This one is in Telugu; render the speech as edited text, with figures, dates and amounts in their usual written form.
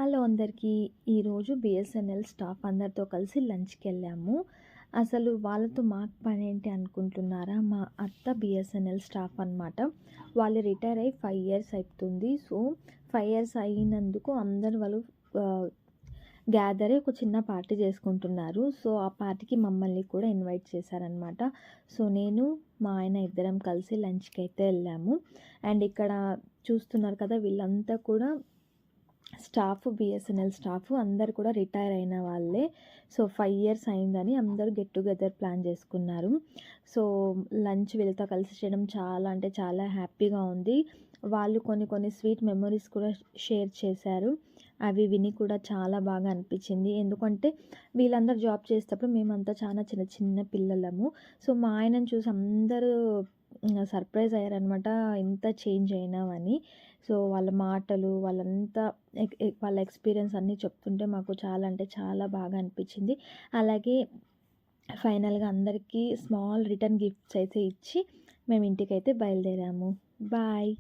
హలో అందరికీ. ఈరోజు బిఎస్ఎన్ఎల్ స్టాఫ్ అందరితో కలిసి లంచ్‌కెళ్ళాము. అసలు వాళ్ళతో మాకు పనేంటి అనుకుంటున్నారా? మా అత్త బిఎస్ఎన్ఎల్ స్టాఫ్ అనమాట. వాళ్ళు రిటైర్ అయ్యి 5 ఇయర్స్ అయితుంది. సో, 5 ఇయర్స్ అయినందుకు అందరూ వాళ్ళు ఆహ్, గ్యాదర్ అయ్యి ఒక చిన్న పార్టీ చేసుకుంటున్నారు. సో, ఆ పార్టీకి మమ్మల్ని కూడా ఇన్వైట్ చేశారనమాట. సో, నేను, మా ఆయన ఇద్దరం కలిసి లంచ్‌కైతే ఎళ్ళాము. అండ్ ఇక్కడ చూస్తున్నారు కదా! వీళ్ళంతా కూడా బిఎస్ఎన్ఎల్ స్టాఫ్ అందరూ కూడా రిటైర్ అయిన వాళ్ళే. సో, 5 ఇయర్స్ అయిందని అందరూ గెట్ టుగెదర్ ప్లాన్ చేసుకున్నారు. సో, లంచ్ వీళ్ళతో కలిసి చేయడం చాలా అంటే చాలా హ్యాపీగా ఉంది. వాళ్ళు కొన్ని కొన్ని స్వీట్ మెమోరీస్ కూడా షేర్ చేశారు. అవి విని కూడా చాలా బాగా అనిపించింది. ఎందుకంటే వీళ్ళందరూ జాబ్ చేసేటప్పుడు మేమంతా చాలా చిన్న చిన్న పిల్లలము. సో, మా ఆయనను చూసి అందరూ సర్ప్రైజ్ అయ్యారనమాట. ఇంత చేంజ్ అయినావని. సో, వాళ్ళ మాటలు వాళ్ళంతా వాళ్ళ ఎక్స్‌పీరియన్స్ అన్నీ చెప్తుంటే మాకు చాలా అంటే చాలా బాగా అనిపించింది. అలాగే ఫైనల్‌గా అందరికీ స్మాల్ రిటర్న్ గిఫ్ట్స్ అయితే ఇచ్చి మేము ఇంటికైతే బయలుదేరాము. బాయ్.